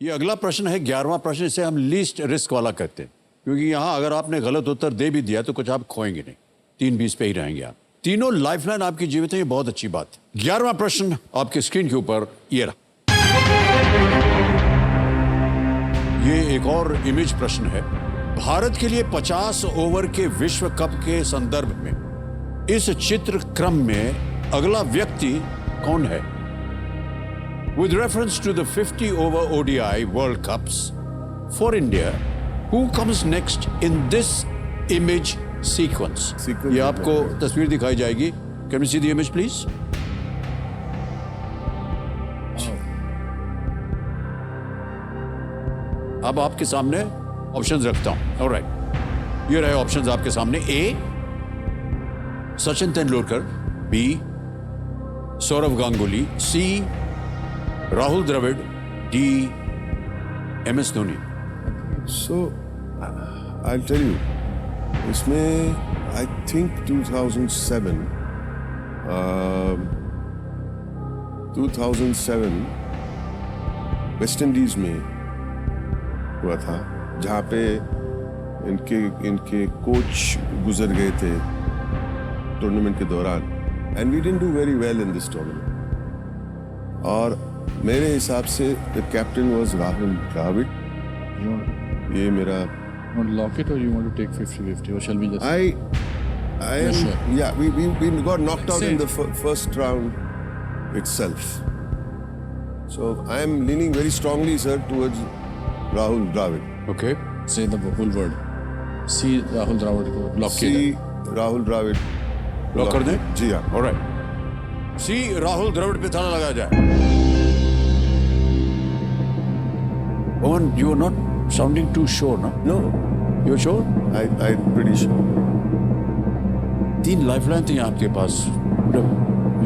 ये अगला प्रश्न है 11वां प्रश्न, इसे हम लीस्ट रिस्क वाला कहते हैं, क्योंकि यहाँ अगर आपने गलत उत्तर दे भी दिया तो कुछ आप खोएंगे नहीं, 3-20 पे ही रहेंगे आप। तीनों लाइफलाइन आपकी जीवित है, ये बहुत अच्छी बात है। 11वां प्रश्न आपके स्क्रीन के ऊपर ये रहा। ये एक और इमेज प्रश्न है। भारत के लिए 50 ओवर के विश्व कप के संदर्भ में इस चित्र क्रम में अगला व्यक्ति कौन है? With reference to the 50 over ODI World Cups for India, who comes next in this image sequence? ये आपको तस्वीर दिखाई जाएगी। Can we see the image, please? अब आपके सामने ऑप्शंस रखता हूं। ऑलराइट, ये रहे ऑप्शंस आपके सामने। A, Sachin Tendulkar. B, Sourav Ganguly. C, Rahul Dravid. D, MS Dhoni. So, I'll tell you, इसमें I think 2007 वेस्ट इंडीज में हुआ था, जहाँ पे इनके कोच गुजर गए थे टूर्नामेंट के दौरान, and we didn't do very well in this tournament. और मेरे हिसाब से the captain was Rahul Dravid. ये मेरा Want to lock it or you want to take 50-50 or shall we just? I am sure. yeah, we got knocked out Say in it. the first round itself. So I am leaning very strongly, sir, towards Rahul Dravid. Okay. Say the whole word. See Rahul Dravid को lock किया See जाए। Rahul Dravid. Lock कर दें? जी हाँ। Alright, सी राहुल द्रविड़ पे ताला लगाया जाए। Owen, you are not sounding too sure, no? No, You're sure? I'm pretty sure. 3 lifeline थी आपके पास,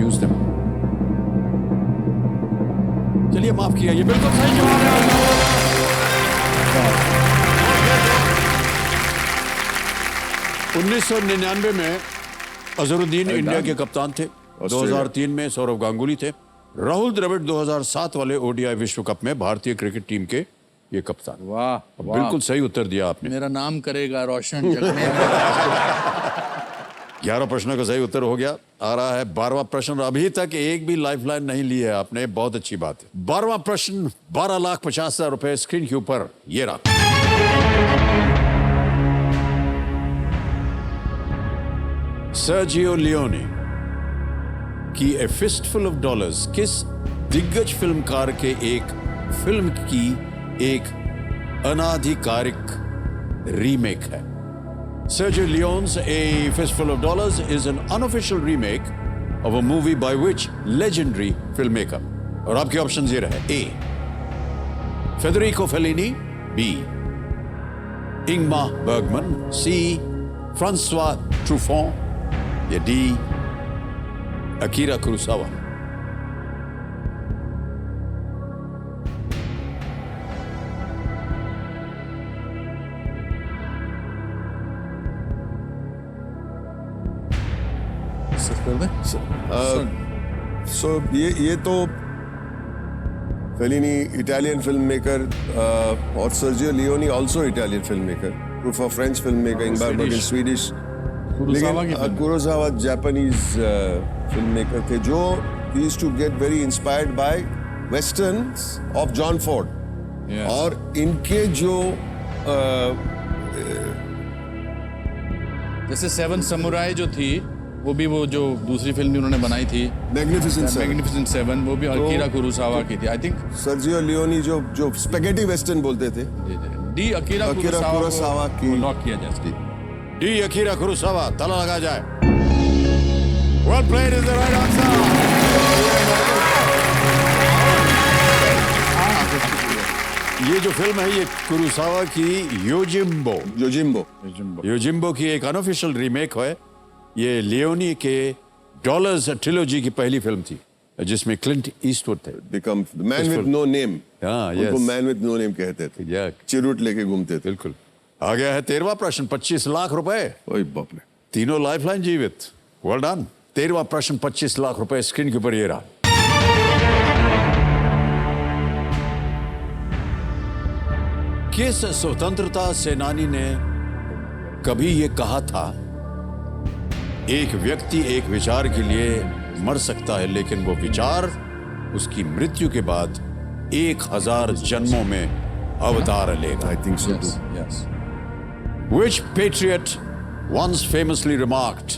यूज देम। चलिए, माफ किया, ये बिल्कुल सही जवाब है। 1999 में अजहरुद्दीन इंडिया के कप्तान थे। 2003 में सौरव गांगुली थे। राहुल द्रविड़ 2007 वाले ODI विश्व कप में भारतीय क्रिकेट टीम के ये कप्तान। वाह, बिल्कुल सही उत्तर दिया आपने। मेरा नाम करेगा रोशन जग में। 11 प्रश्नों का सही उत्तर हो गया। आ रहा है 12वां प्रश्न। अभी तक एक भी लाइफलाइन नहीं ली है आपने, बहुत अच्छी बात है। 12वां प्रश्न, 12,50,000 रुपए स्क्रीन के ऊपर ये रहा। सर्जियो लियोने की ए फिस्टफुल ऑफ डॉलर्स किस दिग्गज फिल्मकार के एक फिल्म की एक अनाधिकारिक रीमेक है? Sergio Leone's A Fistful of Dollars is an unofficial remake of a movie by which legendary filmmaker? और आपके ऑप्शंस ये रहे। A, Federico Fellini। B, Ingmar Bergman। C, Francois Truffaut। या D, Akira Kurosawa। So ये तो Fellini Italian film maker और Sergio Leone also Italian film maker, Truffaut French film maker, Ingmar Bergman Swedish, लेकिन Kurosawa Japanese film maker थे जो used to get very inspired by westerns of John Ford. और इनके जो जैसे 7 samurai जो थी, वो भी वो जो दूसरी फिल्म भी उन्होंने बनाई थी, मैग्निफिसेंट 7, वो भी अकीरा कुरोसावा की थी, आई थिंक। सर्जियो लियोनी जो स्पेगेटी वेस्टर्न बोलते थे। डी, अकीरा कुरोसावा की लॉक किया जाए। डी, अकीरा कुरोसावा, ताला लगा जाए। Well played is the right answer. ये जो फिल्म है, ये कुरोसावा की योजिम्बो की एक अनऑफिशियल रीमेक है। ये लियोनी के डॉलर्स ट्रिलॉजी की पहली फिल्म थी, जिसमें क्लिंट ईस्टवुड थे। Become man with no name. उनको मैन विद नो नेम कहते थे। चिरूट लेके घूमते थे। बिल्कुल। आ गया है 13वां प्रश्न, 25 लाख रुपए। ओए बाप रे। तीनों लाइफलाइन जीवित। Well done. 13वां प्रश्न, 25 लाख रुपए स्क्रीन के ऊपर ये रहा। किस स्वतंत्रता सेनानी ने कभी ये कहा था, एक व्यक्ति एक विचार के लिए मर सकता है, लेकिन वो विचार उसकी मृत्यु के बाद 1000 जन्मों में अवतार लेगा? I think so too. Yes. Which patriot once famously remarked,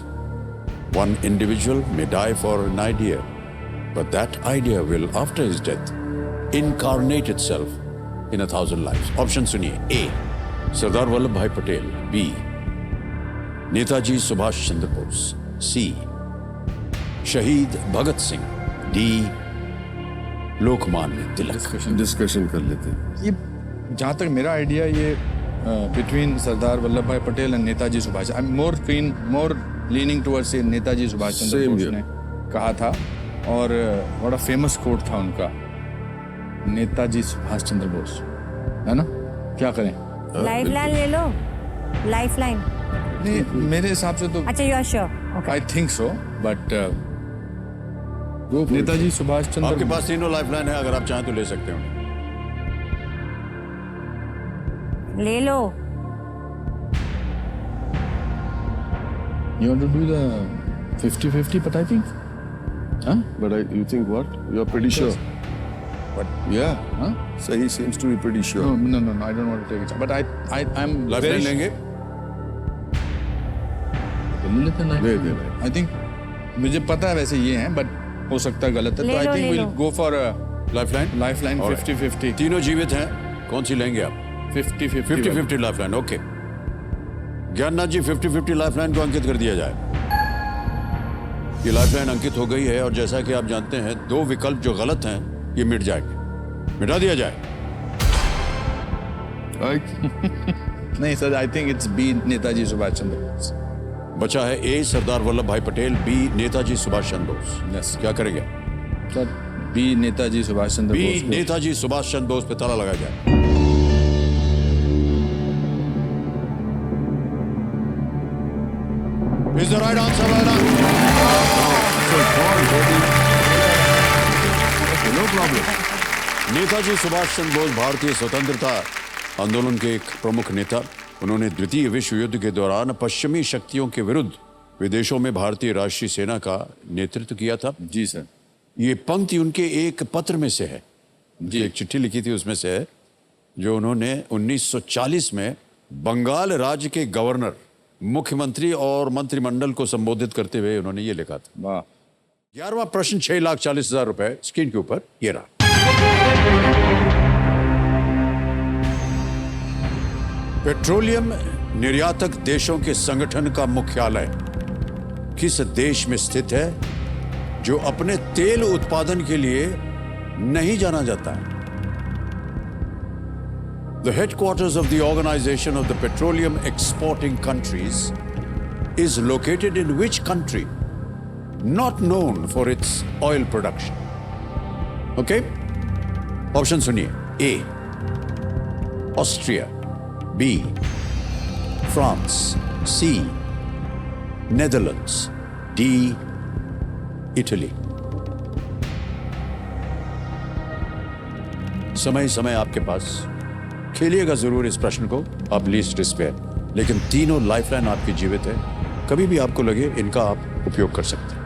one individual may die for an idea, but that idea will, after his death, incarnate itself in 1,000 lives. Option सुनिए. A. Sardar Vallabh Bhai Patel. B. Netaji Subhash Chandra Bose. C. शहीद Bhagat Singh. D. Lokmanya Tilak. Discussion कर लेते हैं. ये जहाँ तक मेरा idea, ये between Sardar Vallabh Bhai Patel and Netaji Subhash, I am more leaning towards Netaji Subhash Chandra Same Bose here. ने कहा था, और बड़ा फेमस कोट था उनका, नेताजी सुभाष चंद्र बोस, है ना? क्या करें? लाइफ लाइन ले लो, लाइफ लाइन. नहीं, मेरे हिसाब से तो अच्छा, you are sure? I think so, but Netaji Subhash आपके चंद्र पास तीनों लाइफलाइन है, अगर आप चाहें तो ले सकते हो. ले लो. You want to do the 50-50, but I think, huh? But you think what? You are pretty sure. But Yeah. huh? So he seems to be pretty sure. No, I don't want to take it. But I'm lifeline लेंगे? ले दे. I think मुझे पता है वैसे ये हैं, but हो सकता है गलत है, ले तो I लो, think ले we'll low. go for a lifeline? lifeline Alright. 50-50. तीनों जीवित हैं, कौन सी लेंगे आप? 50-50. 50-50 लाइफलाइन. ओके, ज्ञाननाथ जी, 50-50 लाइफलाइन को अंकित कर दिया जाए. ये लाइफलाइन अंकित हो गई है, और जैसा कि आप जानते हैं, 2 विकल्प जो गलत हैं ये मिट जाएंगे. मिटा दिया जाए. नहीं sir, I think it's B, Netaji Subhash Chandra Bose. बचा है A. Sardar Vallabh Bhai Patel, B. Netaji Subhash Chandra Bose. Yes. क्या करेंगे? Sir B, Netaji Subhash Chandra B. Bose. Netaji Subhash Chandra Bose पे ताला लगाया जाए. Is the right answer, No problem. Netaji Subhash Chandra Bose भारतीय स्वतंत्रता आंदोलन के एक प्रमुख नेता. उन्होंने द्वितीय विश्व युद्ध के दौरान पश्चिमी शक्तियों के विरुद्ध विदेशों में भारतीय राष्ट्रीय सेना का नेतृत्व किया था. जी सर. ये पंक्ति उनके एक पत्र में से है, जी एक चिट्ठी लिखी थी उसमें से है, जो उन्होंने 1940 में बंगाल राज्य के गवर्नर, मुख्यमंत्री और मंत्रिमंडल को संबोधित करते हुए उन्होंने ये लिखा था. वाह. 11वां प्रश्न 6,40,000 रुपए स्क्रीन के ऊपर ये रहा. पेट्रोलियम निर्यातक देशों के संगठन का मुख्यालय किस देश में स्थित है, जो अपने तेल उत्पादन के लिए नहीं जाना जाता है? The headquarters of the Organization of the Petroleum Exporting Countries is located in which country? Not known for its oil production. Okay? Option सुनिए. A. Austria. B. France. C. Netherlands. D. Italy. समय आपके पास. खेलिएगा जरूर इस प्रश्न को. आप least despair, लेकिन तीनों लाइफलाइन आपकी जीवित है. कभी भी आपको लगे इनका आप उपयोग कर सकते हैं.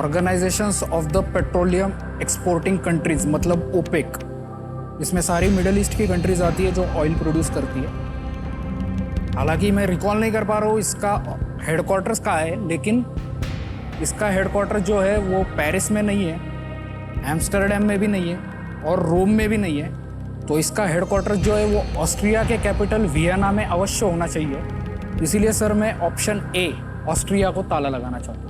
Organisations of the petroleum exporting countries, मतलब ओपेक. इसमें सारी मिडिल ईस्ट की कंट्रीज आती है जो ऑयल प्रोड्यूस करती है. हालांकि मैं रिकॉल नहीं कर पा रहा हूँ इसका हेडक्वार्टर्स कहाँ है, लेकिन इसका हेडक्वार्टर जो है वो पेरिस में नहीं है, एम्स्टर्डम में भी नहीं है, और रोम में भी नहीं है. तो इसका हेडक्वार्टर जो है वो ऑस्ट्रिया के कैपिटल वियना में अवश्य होना चाहिए. इसीलिए सर मैं ऑप्शन ए, ऑस्ट्रिया को ताला लगाना चाहूँगा.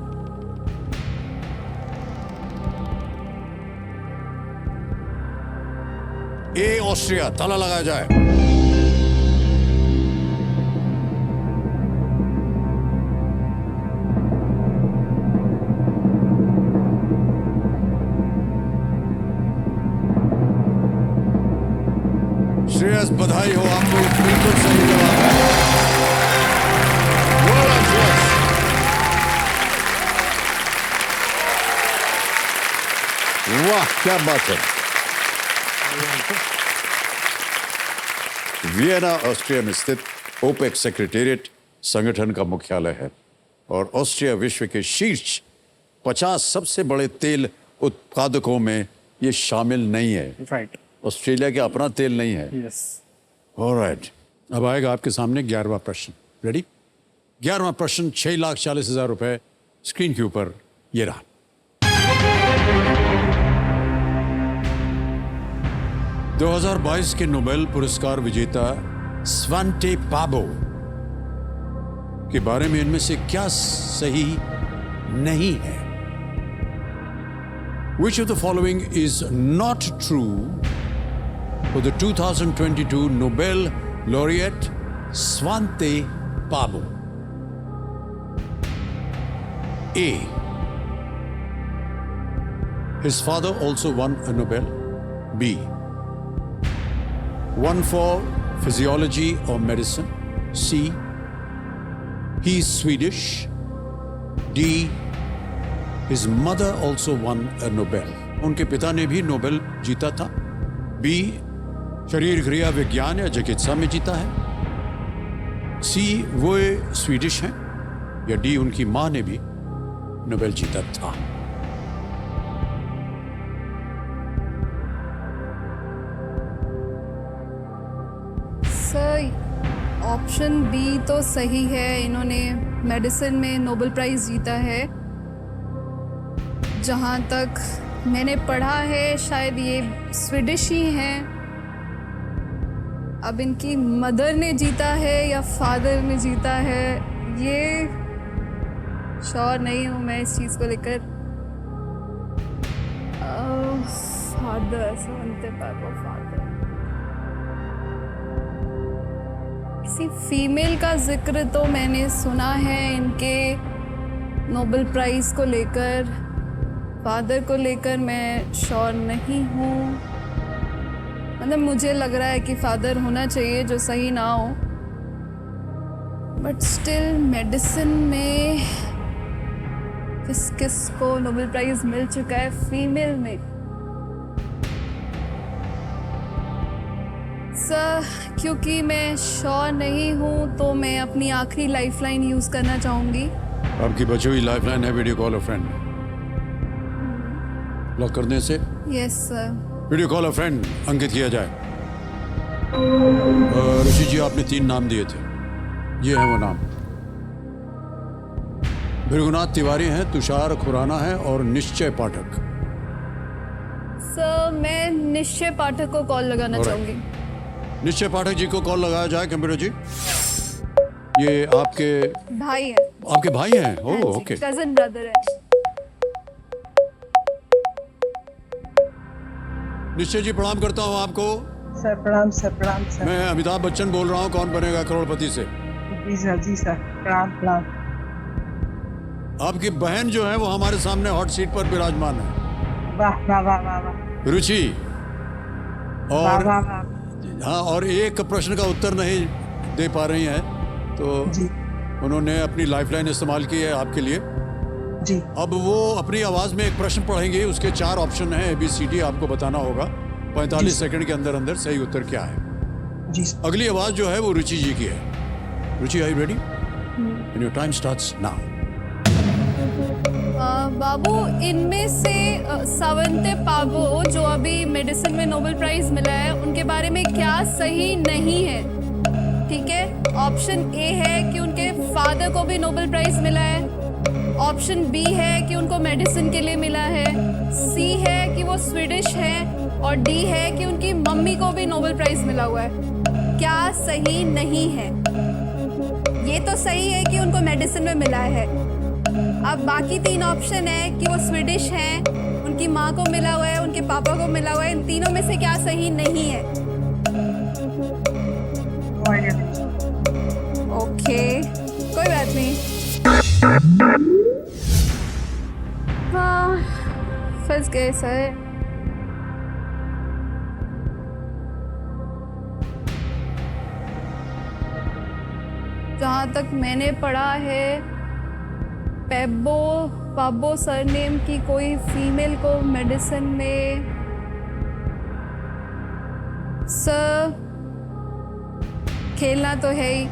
ए. ऑस्ट्रिया, ताला लगाया जाए. श्रेयस, बधाई हो आपको, बिल्कुल सही जवाब है. Well done, Shreyas. वाह, क्या बात है। वियना ऑस्ट्रिया में स्थित ओपेक सेक्रेटेरिएट संगठन का मुख्यालय है और ऑस्ट्रिया विश्व के शीर्ष 50 सबसे बड़े तेल उत्पादकों में ये शामिल नहीं है। राइट। ऑस्ट्रेलिया का अपना तेल नहीं है। यस। ऑलराइट, अब आएगा आपके सामने 11वां प्रश्न। रेडी? 11वां प्रश्न 6,40,000 रुपए स्क्रीन के ऊपर ये रहा। दो 2022 के नोबेल पुरस्कार विजेता स्वांटे पाबो के बारे में इनमें से क्या सही नहीं है? Which of the following is not true for the 2022 Nobel laureate Svante Pääbo? A. His father also won a Nobel. B. One for physiology or medicine. C. He is Swedish. D. His mother also won a Nobel. उनके पिता ने भी Nobel जीता था। B. शरीर क्रिया विज्ञान या चिकित्सा में जीता है। C. वो स्वीडिश हैं। या D. उनकी मां ने भी नोबेल जीता था। सर, ऑप्शन बी तो सही है। इन्होंने मेडिसिन में नोबेल प्राइज जीता है। जहाँ तक मैंने पढ़ा है शायद ये स्वीडिश ही हैं। अब इनकी मदर ने जीता है या फादर ने जीता है, ये श्योर नहीं हूँ मैं इस चीज़ को लेकर। फादर, स्वांते पाबो फादर। किसी फीमेल का जिक्र तो मैंने सुना है इनके नोबेल प्राइज़ को लेकर। फादर को लेकर मैं श्योर नहीं हूँ। मतलब मुझे लग रहा है कि फादर होना चाहिए, जो सही ना हो। बट स्टिल मेडिसिन में किस को नोबेल प्राइज मिल चुका है फीमेल में? सर, क्योंकि मैं श्योर नहीं हूँ तो मैं अपनी आखिरी लाइफलाइन यूज़ करना चाहूँगी। आपकी बची हुई लाइफलाइन है video call a friend. Lock करने से yes sir. Video call a friend अंकित किया जाए। ऋषि जी, आपने 3 नाम दिए थे, ये है वो नाम। भृगुनाथ तिवारी हैं, तुषार खुराना है और निश्चय पाठक। सर, मैं निश्चय पाठक को कॉल लगाना Alright. चाहूँगी। निश्चय पाठक जी को कॉल लगाया जाए। कंप्यूटर जी, ये आपके भाई है। आपके भाई हैं? ओह, ओके। कजन ब्रदर है। निश्चय जी, प्रणाम करता हूँ आपको। सर प्रणाम सर, प्रणाम सर। मैं अमिताभ बच्चन बोल रहा हूँ, कौन बनेगा करोड़पति से। जी सर, प्रणाम प्रणाम। आपकी बहन जो है वो हमारे सामने हॉट सीट पर विराजमान है। वाह वाह वाह वाह वाह। रुचि। वाह और वाह वाह। हाँ, और एक प्रश्न का उत्तर नहीं दे पा रही हैं, तो जी उन्होंने अपनी लाइफलाइन इस्तेमाल की है आपके लिए। जी। अब वो अपनी आवाज में एक प्रश्न पढ़ेंगे, उसके 4 ऑप्शन हैं, ABCD। आपको बताना होगा 45 सेकंड के अंदर अंदर सही उत्तर क्या है। जी सर। अगली आवाज जो है वो रुचि जी की है। Ruchi, are you ready? And your time starts now. बाबू, इनमें से स्वांते पाबो जो अभी मेडिसिन में नोबेल प्राइज मिला है, उनके बारे में क्या सही नहीं है? ठीक है, ऑप्शन ए है कि उनके फादर को भी नोबेल प्राइज मिला है। ऑप्शन बी है कि उनको मेडिसिन के लिए मिला है। सी है कि वो स्वीडिश है। और डी है कि उनकी मम्मी को भी नोबेल प्राइज मिला हुआ है। क्या सही नहीं है? ये तो सही है कि उनको मेडिसिन में मिला है। अब बाकी 3 ऑप्शन है कि वो स्वीडिश हैं, उनकी माँ को मिला हुआ है, उनके पापा को मिला हुआ है। इन तीनों में से क्या सही नहीं है? ओके, कोई बात नहीं। हाँ, फंस गए सर। जहाँ तक मैंने पढ़ा है, पैबो पाबो सरनेम की कोई फीमेल को मेडिसिन में सर खेलना तो है ही,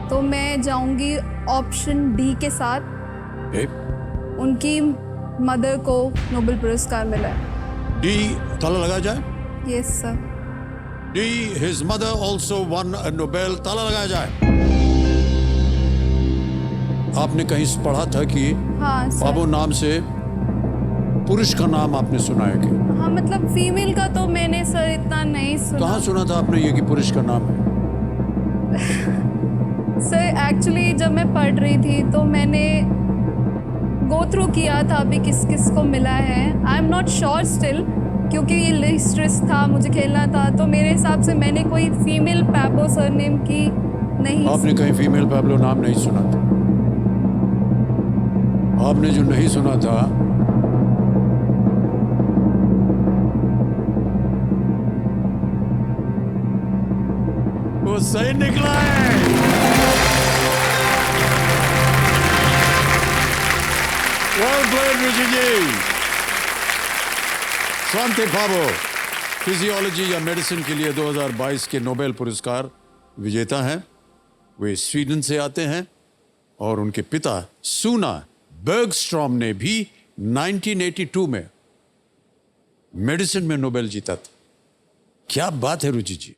तो मैं जाऊंगी ऑप्शन डी के साथ। ए, उनकी मदर को नोबेल पुरस्कार मिला है। डी ताला लगा जाए। Yes sir. D his mother also one अ नोबेल, ताला लगाया जाए। आपने कहीं पढ़ा था कि हाँ सर। पाबो नाम से पुरुष का नाम आपने सुना है कि? हाँ मतलब फीमेल का तो मैंने सर इतना नहीं सुना। कहाँ सुना था आपने ये कि पुरुष का नाम है? सर एक्चुअली जब मैं पढ़ रही थी तो मैंने गो थ्रू किया था अभी किस किस को मिला है। I am not sure still, क्योंकि ये लिस्ट्रेस था, मुझे खेलना था, तो मेरे हिसाब से मैंने कोई फीमेल पैबो सरनेम की नहीं। आपने कहीं फीमेल पैब्लो नाम नहीं सुना था? आपने जो नहीं सुना था वो सही निकला है। वेल प्लेड ऋषि जी। स्वांति पाबो फिजियोलॉजी या मेडिसिन के लिए 2022 के नोबेल पुरस्कार विजेता हैं। वे स्वीडन से आते हैं और उनके पिता सूना बर्गस्ट्रॉम ने भी 1982 में मेडिसिन में नोबेल जीता था। क्या बात है रुचि जी।